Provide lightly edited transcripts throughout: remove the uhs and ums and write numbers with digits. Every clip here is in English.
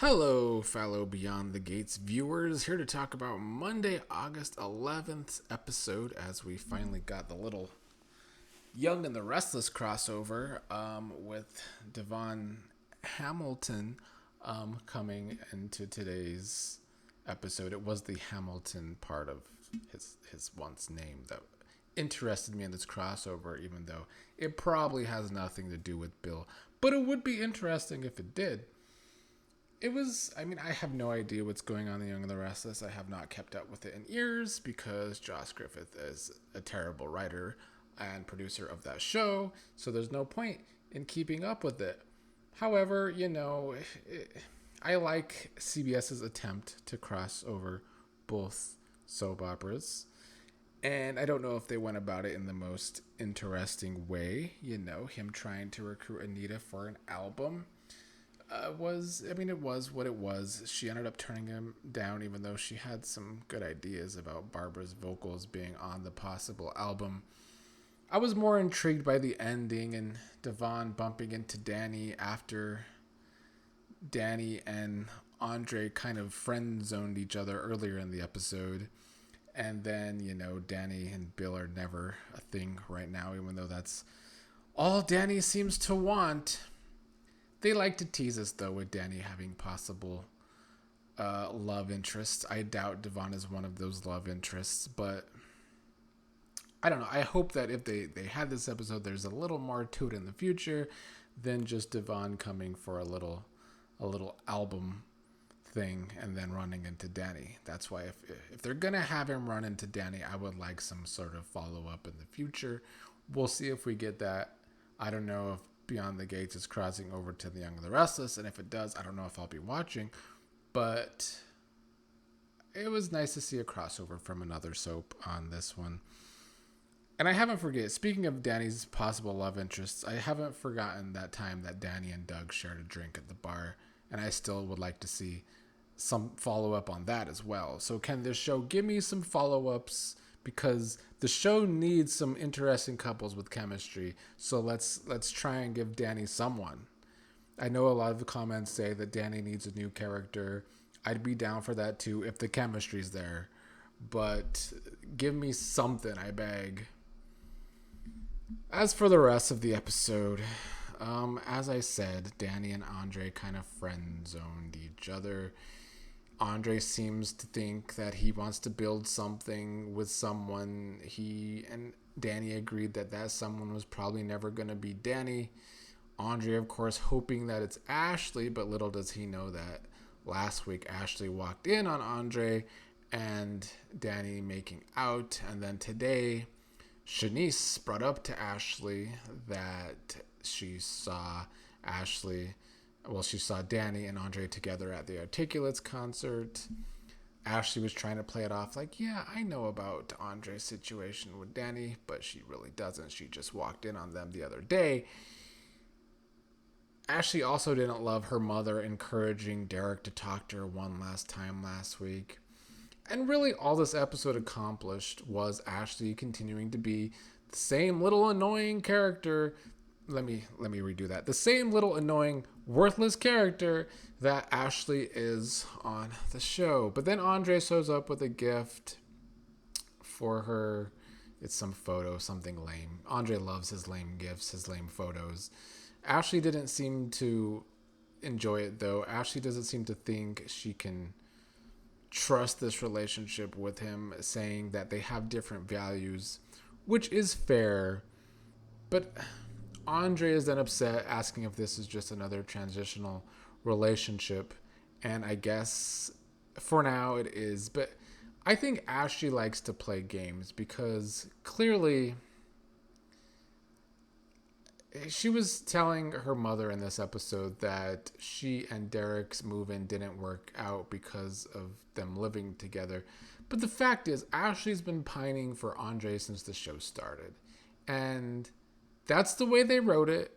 Hello, fellow Beyond the Gates viewers. Here to talk about Monday, August 11th episode as we finally got the little Young and the Restless crossover with Devon Hamilton coming into today's episode. It was the Hamilton part of his once name that interested me in this crossover, even though it probably has nothing to do with Bill. But it would be interesting if it did. I have no idea what's going on in The Young and the Restless. I have not kept up with it in years because Josh Griffith is a terrible writer and producer of that show, so there's no point in keeping up with it. However, I like CBS's attempt to cross over both soap operas, and I don't know if they went about it in the most interesting way. Him trying to recruit Anita for an album it was what it was. She ended up turning him down, even though she had some good ideas about Barbara's vocals being on the possible album. I was more intrigued by the ending and Devon bumping into Dani after Dani and Andre kind of friend-zoned each other earlier in the episode. And then, Dani and Bill are never a thing right now, even though that's all Dani seems to want. They like to tease us, though, with Dani having possible love interests. I doubt Devon is one of those love interests, but I don't know. I hope that if they had this episode, there's a little more to it in the future than just Devon coming for a little album thing and then running into Dani. That's why if they're going to have him run into Dani, I would like some sort of follow-up in the future. We'll see if we get that. I don't know if Beyond the Gates is crossing over to The Young and the Restless, and if it does, I don't know if I'll be watching, but it was nice to see a crossover from another soap on this one. And I haven't forget, speaking of Dani's possible love interests, I haven't forgotten that time that Dani and Doug shared a drink at the bar, and I still would like to see some follow-up on that as well. So can this show give me some follow-ups? Because the show needs some interesting couples with chemistry. So let's try and give Dani someone. I know a lot of the comments say that Dani needs a new character. I'd be down for that too if the chemistry's there. But give me something, I beg. As for the rest of the episode, as I said, Dani and Andre kind of friend-zoned each other. Andre seems to think that he wants to build something with someone. He and Dani agreed that someone was probably never going to be Dani. Andre, of course, hoping that it's Ashley, but little does he know that last week Ashley walked in on Andre and Dani making out. And then today, Shanice brought up to Ashley that she saw Dani and Andre together at the Articulates concert. Ashley was trying to play it off like, yeah, I know about Andre's situation with Dani, but she really doesn't. She just walked in on them the other day. Ashley also didn't love her mother encouraging Derek to talk to her one last time last week. And really all this episode accomplished was Ashley continuing to be the same little annoying character. Let me redo that. The same little annoying, worthless character that Ashley is on the show. But then Andre shows up with a gift for her. It's some photo, something lame. Andre loves his lame gifts, his lame photos. Ashley didn't seem to enjoy it, though. Ashley doesn't seem to think she can trust this relationship with him, saying that they have different values, which is fair. But Andre is then upset, asking if this is just another transitional relationship. And I guess for now it is. But I think Ashley likes to play games because clearly she was telling her mother in this episode that she and Derek's move-in didn't work out because of them living together. But the fact is, Ashley's been pining for Andre since the show started. And that's the way they wrote it.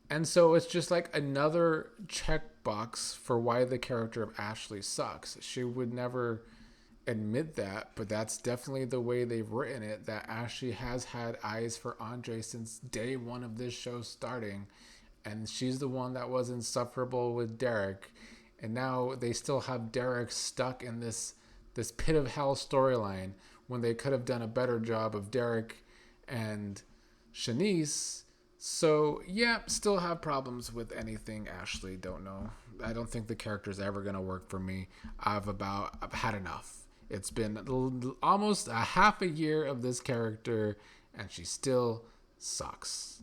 And so it's just like another checkbox for why the character of Ashley sucks. She would never admit that, but that's definitely the way they've written it, that Ashley has had eyes for Andre since day one of this show starting. And she's the one that was insufferable with Derek. And now they still have Derek stuck in this pit of hell storyline when they could have done a better job of Derek and Shanice. So, yeah, still have problems with anything Ashley. Don't know. I don't think the character's ever going to work for me. I've had enough. It's been almost a half a year of this character, and she still sucks.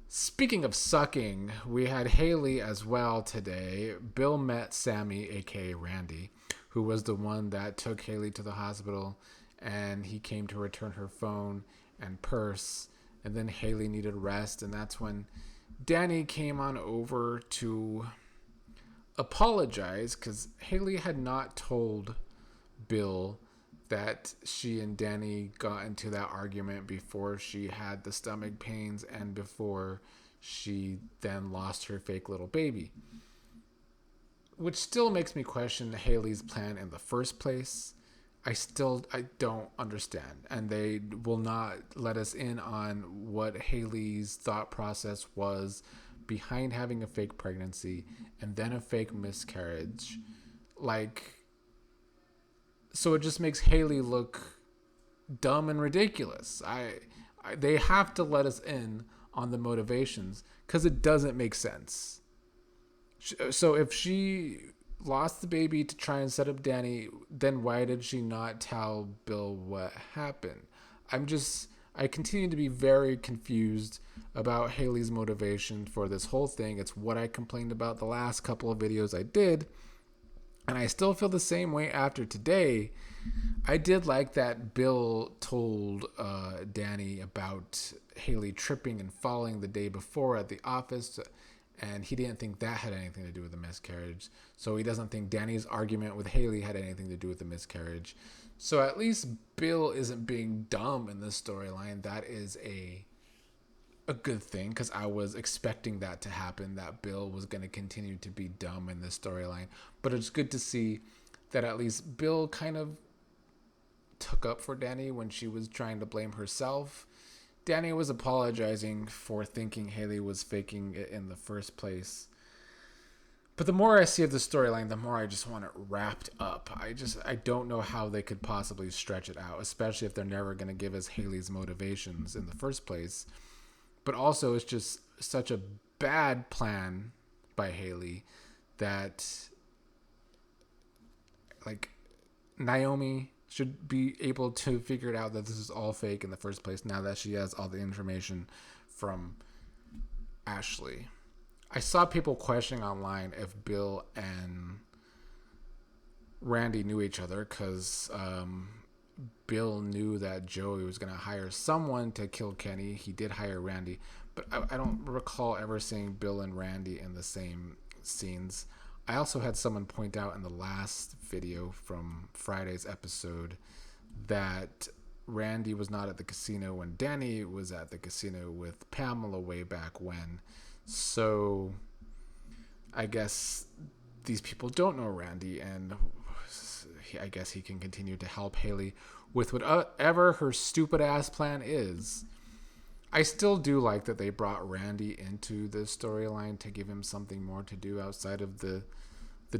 Speaking of sucking, we had Hayley as well today. Bill met Sammy, aka Randy, who was the one that took Hayley to the hospital, and he came to return her phone and purse. And then Hayley needed rest, and that's when Dani came on over to apologize because Hayley had not told Bill that she and Dani got into that argument before she had the stomach pains and before she then lost her fake little baby. Which still makes me question Hayley's plan in the first place. I don't understand. And they will not let us in on what Hayley's thought process was behind having a fake pregnancy and then a fake miscarriage. So it just makes Hayley look dumb and ridiculous. They have to let us in on the motivations because it doesn't make sense. So if she lost the baby to try and set up Dani, then why did she not tell Bill what happened? I continue to be very confused about Hayley's motivation for this whole thing. It's what I complained about the last couple of videos I did, and I still feel the same way after today. I did like that Bill told Dani about Hayley tripping and falling the day before at the office, and he didn't think that had anything to do with the miscarriage. So he doesn't think Dani's argument with Hayley had anything to do with the miscarriage. So at least Bill isn't being dumb in this storyline. That is a good thing, because I was expecting that to happen, that Bill was going to continue to be dumb in this storyline. But it's good to see that at least Bill kind of took up for Dani when she was trying to blame herself. Dani was apologizing for thinking Hayley was faking it in the first place. But the more I see of the storyline, the more I just want it wrapped up. I don't know how they could possibly stretch it out, especially if they're never going to give us Hayley's motivations in the first place. But also, it's just such a bad plan by Hayley that, Naomi should be able to figure it out that this is all fake in the first place now that she has all the information from Ashley. I saw people questioning online if Bill and Randy knew each other because Bill knew that Joey was going to hire someone to kill Kenny. He did hire Randy, but I don't recall ever seeing Bill and Randy in the same scenes. I also had someone point out in the last video from Friday's episode that Randy was not at the casino when Dani was at the casino with Pamela way back when. So I guess these people don't know Randy, and I guess he can continue to help Hayley with whatever her stupid ass plan is. I still do like that they brought Randy into the storyline to give him something more to do outside of the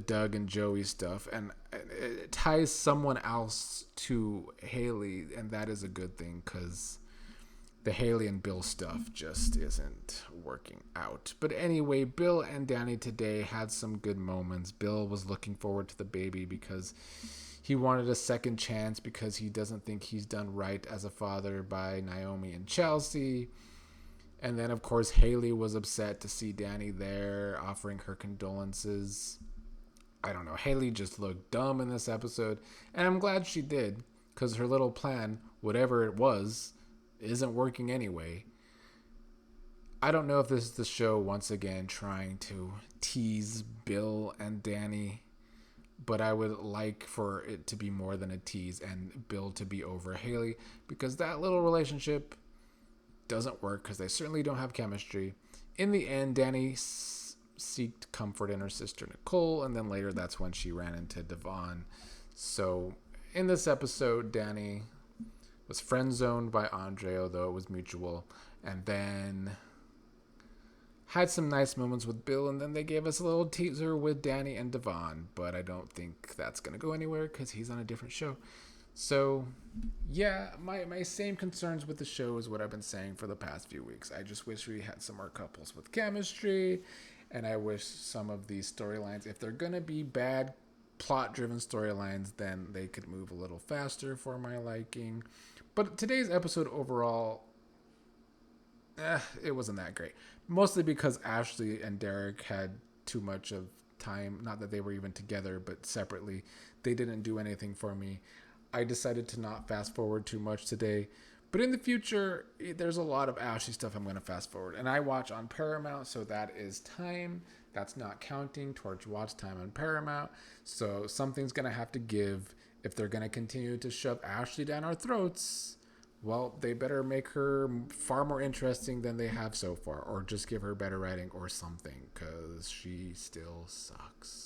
Doug and Joey stuff, and it ties someone else to Hayley, and that is a good thing because the Hayley and Bill stuff just isn't working out. But anyway, Bill and Dani today had some good moments. Bill was looking forward to the baby because he wanted a second chance because he doesn't think he's done right as a father by Naomi and Chelsea. And then, of course, Hayley was upset to see Dani there offering her condolences. I don't know. Hayley just looked dumb in this episode, and I'm glad she did because her little plan, whatever it was, isn't working anyway. I don't know if this is the show once again trying to tease Bill and Dani, but I would like for it to be more than a tease and Bill to be over Hayley, because that little relationship doesn't work because they certainly don't have chemistry. In the end, Dani seeked comfort in her sister Nicole, and then later that's when she ran into Devon. So in this episode, Dani was friend zoned by Andre, although it was mutual, and then had some nice moments with Bill, and then they gave us a little teaser with Dani and Devon, but I don't think that's going to go anywhere because he's on a different show. So, yeah, my same concerns with the show is what I've been saying for the past few weeks. I just wish we had some more couples with chemistry, and I wish some of these storylines, if they're going to be bad plot-driven storylines, then they could move a little faster for my liking. But today's episode overall, it wasn't that great. Mostly because Ashley and Derek had too much of time. Not that they were even together, but separately. They didn't do anything for me. I decided to not fast forward too much today. But in the future, there's a lot of Ashley stuff I'm going to fast forward. And I watch on Paramount, so that is time. That's not counting towards watch time on Paramount. So something's going to have to give if they're going to continue to shove Ashley down our throats. Well, they better make her far more interesting than they have so far, or just give her better writing or something, because she still sucks.